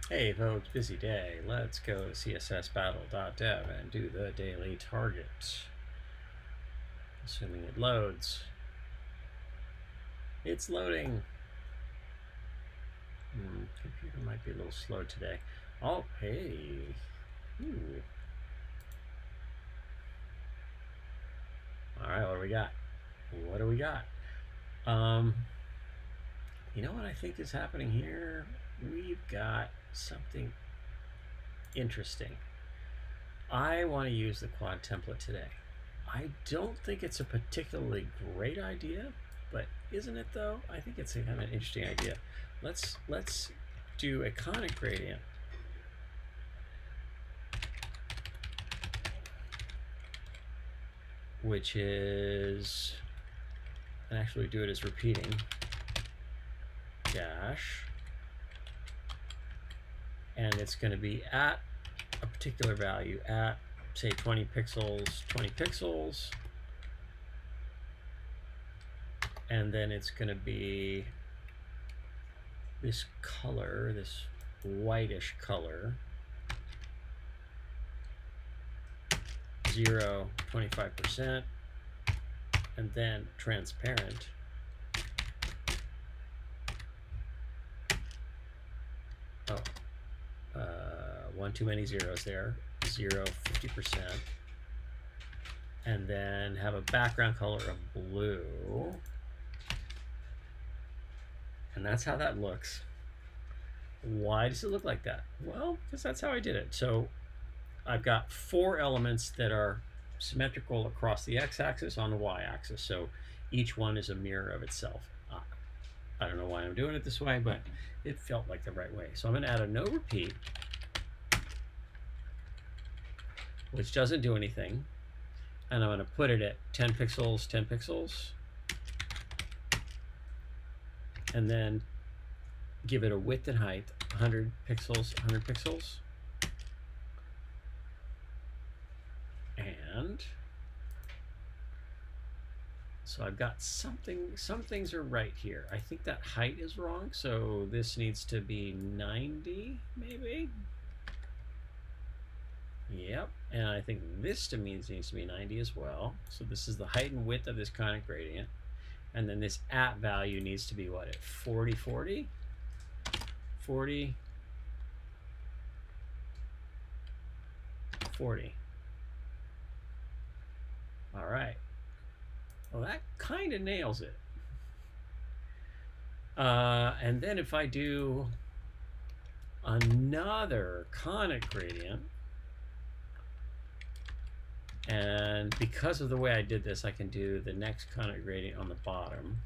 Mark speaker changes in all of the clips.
Speaker 1: Hey folks, busy day. Let's go to CSSBattle.dev and do the daily target. Assuming it loads. It's loading. Computer might be a little slow today. Oh, hey. Ooh. All right, what do we got? What do we got? You know what I think is happening here? We've got something interesting. I want to use the quad template today. I don't think it's a particularly great idea, but isn't it though? I think it's a kind of an interesting idea. Let's do a conic gradient. Which is, and actually do it as repeating, dash, and it's going to be at a particular value, at say 20 pixels, and then it's going to be this color, this whitish color, 0, 25%, and then transparent. One too many zeros there. 0, 50%. And then have a background color of blue. And that's how that looks. Why does it look like that? Well, because that's how I did it. So I've got 4 elements that are symmetrical across the x-axis on the y-axis. So each one is a mirror of itself. I don't know why I'm doing it this way, but it felt like the right way. So I'm going to add a no repeat, which doesn't do anything. And I'm going to put it at 10 pixels, 10 pixels. And then give it a width and height, 100 pixels, 100 pixels. And so I've got something, some things are right here. I think that height is wrong, so this needs to be 90, maybe? Yep, and I think this to me needs to be 90 as well. So this is the height and width of this conic gradient. And then this at value needs to be what, at 40, 40? 40, 40. All right. Well, that kind of nails it. And then if I do another conic gradient, and because of the way I did this, I can do the next conic gradient on the bottom.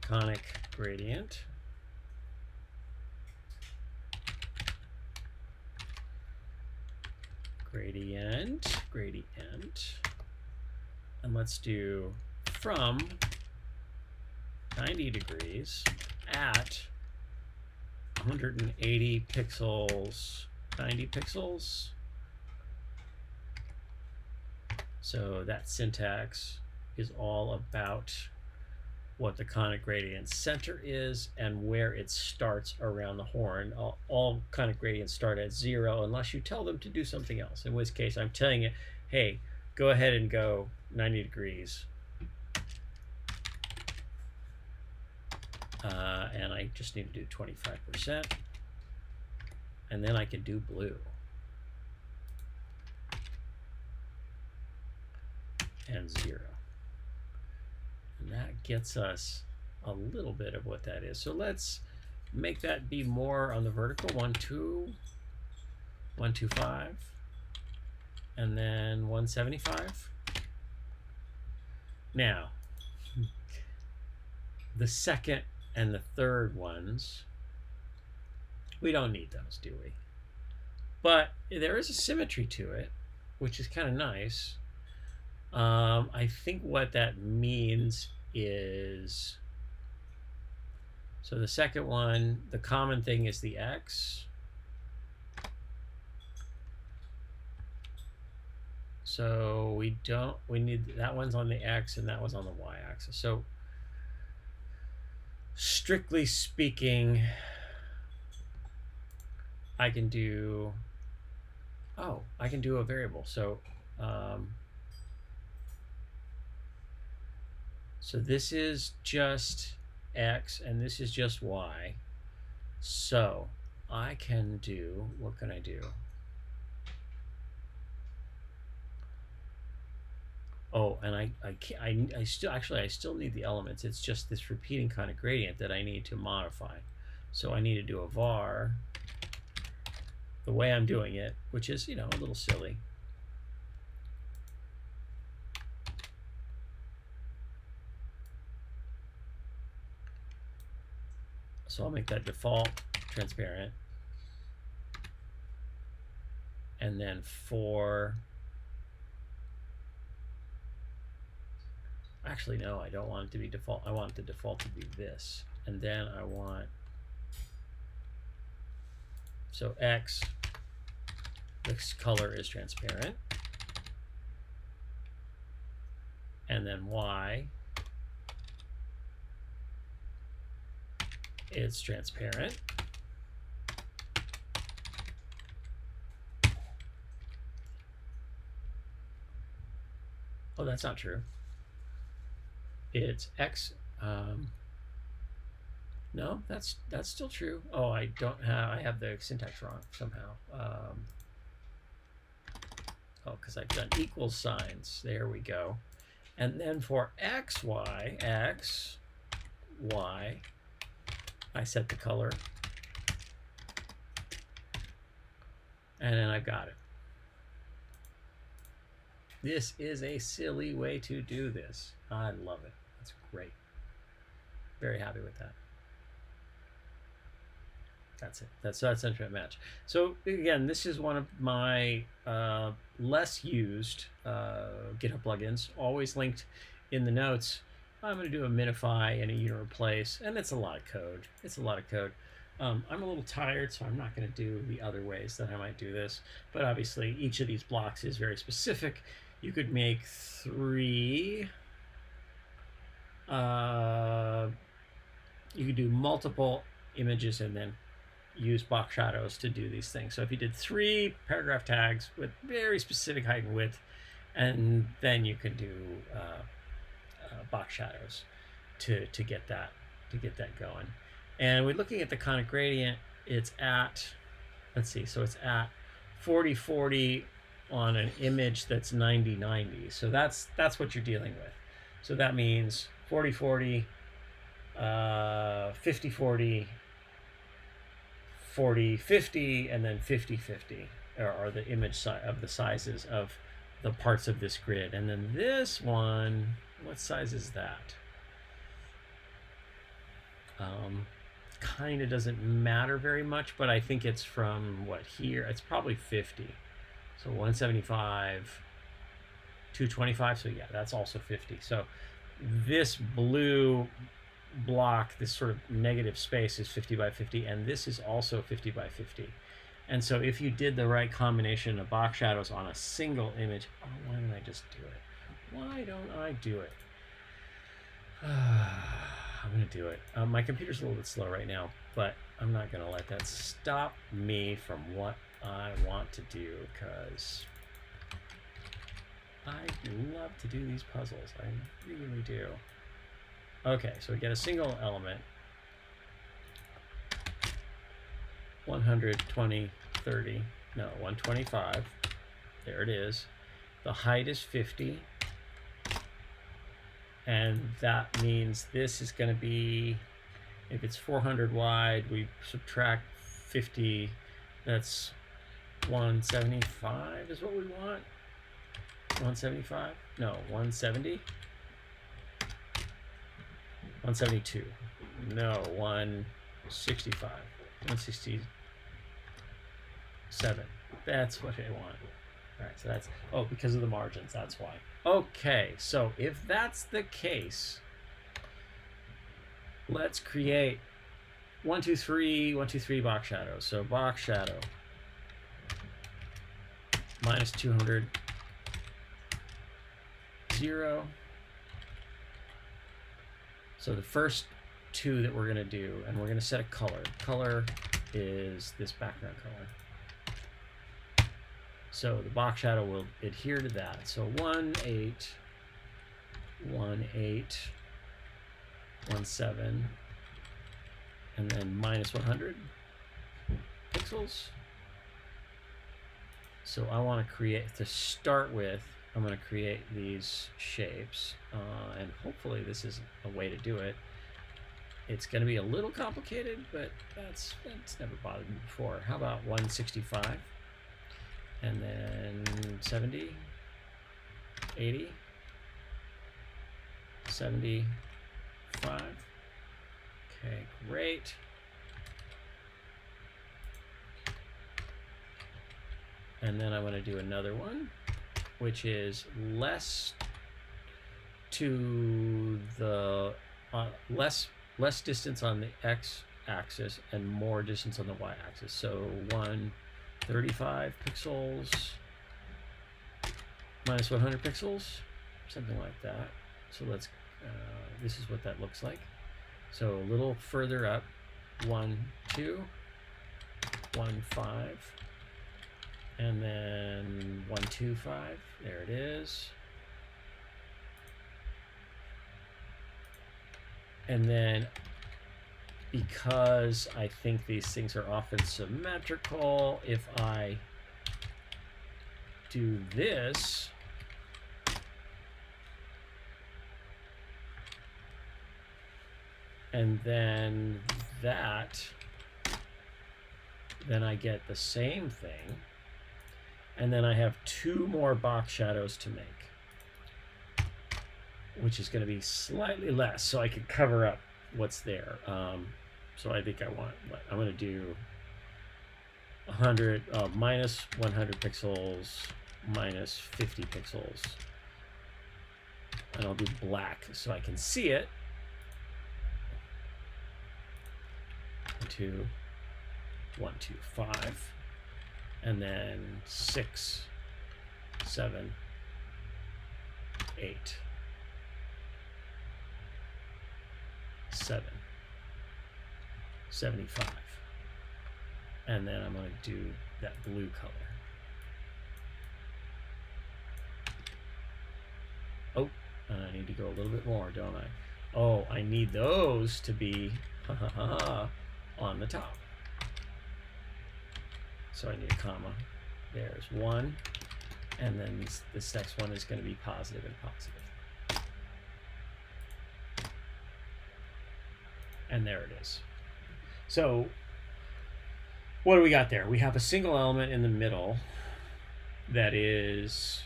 Speaker 1: Conic gradient. Gradient. And let's do from 90 degrees at 180 pixels, 90 pixels. So that syntax is all about what the conic gradient center is and where it starts around the horn. All conic gradients start at 0 unless you tell them to do something else, in which case I'm telling it, hey, go ahead and go 90 degrees. And I just need to do 25%. And then I can do blue. And 0. And that gets us a little bit of what that is. So let's make that be more on the vertical. 1, 2, 1, 2, 5, and then 175. Now, the second and the third ones, we don't need those, do we? But there is a symmetry to it, which is kind of nice. I think what that means is, so the second one, the common thing is the x. So we need, that one's on the x and that one's on the y axis. So strictly speaking, I can do, I can do a variable. So this is just X and this is just Y. So I can do, what can I do? Oh, and I still need the elements. It's just this repeating kind of gradient that I need to modify. So I need to do a var the way I'm doing it, which is, a little silly. So I'll make that default transparent. And then actually, no, I don't want it to be default. I want the default to be this. And then I want, so X, this color is transparent. And then Y, it's transparent. Oh, that's not true. It's X. No, that's still true. Oh, I have the syntax wrong somehow. Because I've done equal signs. There we go. And then for X, Y, I set the color. And then I've got it. This is a silly way to do this. I love it. That's great. Very happy with that. That's it. That's infinite match. So again, this is one of my less used GitHub plugins, always linked in the notes. I'm going to do a minify and a unit replace, and it's a lot of code. I'm a little tired, so I'm not going to do the other ways that I might do this. But obviously, each of these blocks is very specific. You could make 3. You could do multiple images and then use box shadows to do these things. So if you did 3 paragraph tags with very specific height and width, and then you can do box shadows to get that going. And we're looking at the conic gradient. It's at, let's see, so it's at 40/40 on an image that's 90/90. So that's what you're dealing with. So that means 40/40, 50/40, 40/50, and then 50/50 are the image of the sizes of the parts of this grid. And then this one, what size is that? Kind of doesn't matter very much, but I think it's from what here? It's probably 50. So 175, 225. So yeah, that's also 50. So this blue block, this sort of negative space, is 50/50, and this is also 50/50. And so if you did the right combination of box shadows on a single image, why don't I just do it? Why don't I do it? I'm going to do it. My computer's a little bit slow right now, but I'm not going to let that stop me from what I want to do, because I love to do these puzzles. I really do. Okay, so we get a single element. 120, 30, no, 125. There it is. The height is 50. And that means this is going to be, if it's 400 wide, we subtract 50. That's 175 is what we want. 175? No, 170? 172. No, 165. 167. That's what I want. All right, so that's, because of the margins, that's why. Okay, so if that's the case, let's create 1, 2, 3, 1, 2, 3 box shadows. So box shadow minus 200, 0. So the first two that we're going to do, and we're going to set a color. Color is this background color. So the box shadow will adhere to that. So 1, 8, 1, 8, 1, 7, and then minus 100 pixels. So I want to create, to start with, I'm going to create these shapes, and hopefully this is a way to do it. It's going to be a little complicated, but that's never bothered me before. How about 165, and then 70, 80, 75. Okay, great. And then I'm going to do another one, which is less to the less distance on the x-axis and more distance on the y-axis. So 135 pixels minus 100 pixels, something like that. So let's. This is what that looks like. So a little further up, 1, 2, 1, 5. And then 1, 2, 5, there it is. And then because I think these things are often symmetrical, if I do this, and then that, then I get the same thing. And then I have 2 more box shadows to make, which is going to be slightly less, so I can cover up what's there. So I think I'm going to do 100, minus 100 pixels, minus 50 pixels. And I'll do black so I can see it. 2, 1, 2, 5. And then 6, 7, 8, 7, 75. And then I'm going to do that blue color. Oh, and I need to go a little bit more, don't I? Oh, I need those to be on the top. So I need a comma. There's 1. And then this next one is going to be positive and positive. And there it is. So what do we got there? We have a single element in the middle that is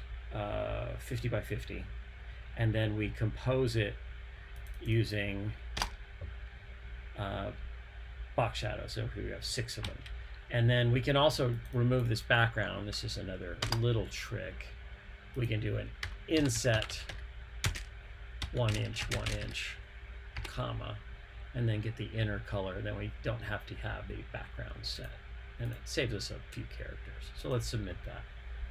Speaker 1: 50 by 50. And then we compose it using box shadows. So we have 6 of them. And then we can also remove this background. This is another little trick. We can do an inset 1 inch, 1 inch, comma, and then get the inner color. Then we don't have to have the background set. And it saves us a few characters. So let's submit that.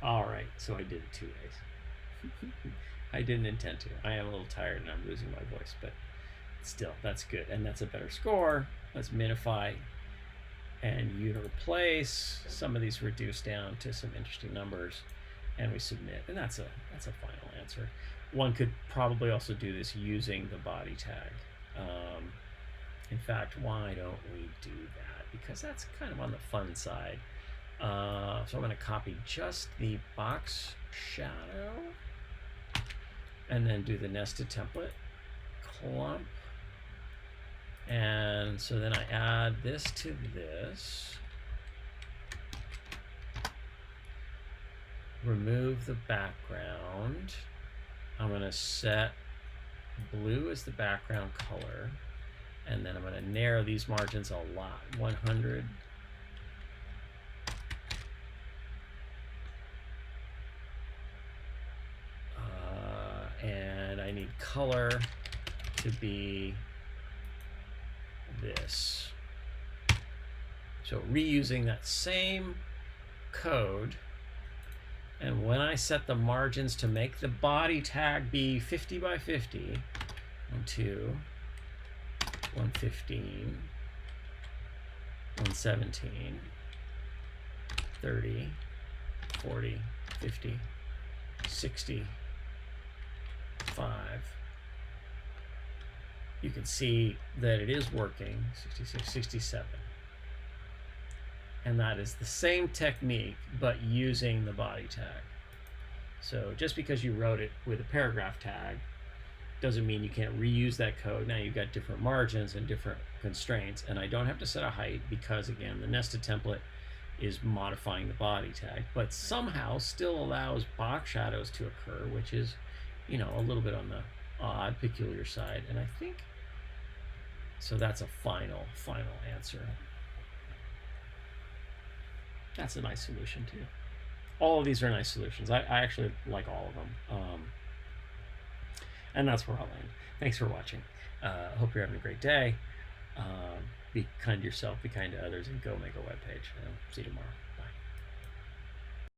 Speaker 1: All right, so I did it 2 ways. I didn't intend to. I am a little tired and I'm losing my voice, but still, that's good. And that's a better score. Let's minify and unit replace. Some of these reduce down to some interesting numbers, and we submit. And that's a final answer. One could probably also do this using the body tag. In fact, why don't we do that? Because that's kind of on the fun side. So I'm going to copy just the box shadow, and then do the nested template clump. And so then I add this to this, remove the background. I'm going to set blue as the background color, and then I'm going to narrow these margins a lot, 100. And I need color to be this. So reusing that same code, and when I set the margins to make the body tag be 50 by 50, 1, 2, 115, 117, 30, 40, 50, 60, 5. You can see that it is working, 66, 67. And that is the same technique, but using the body tag. So just because you wrote it with a paragraph tag doesn't mean you can't reuse that code. Now you've got different margins and different constraints, and I don't have to set a height because, again, the nested template is modifying the body tag, but somehow still allows box shadows to occur, which is, you know, a little bit on the odd, peculiar side. And I think, so that's a final answer. That's a nice solution too. All of these are nice solutions. I actually like all of them. And that's where I'll end. Thanks for watching. Hope you're having a great day. Be kind to yourself, be kind to others, and go make a webpage. See you tomorrow.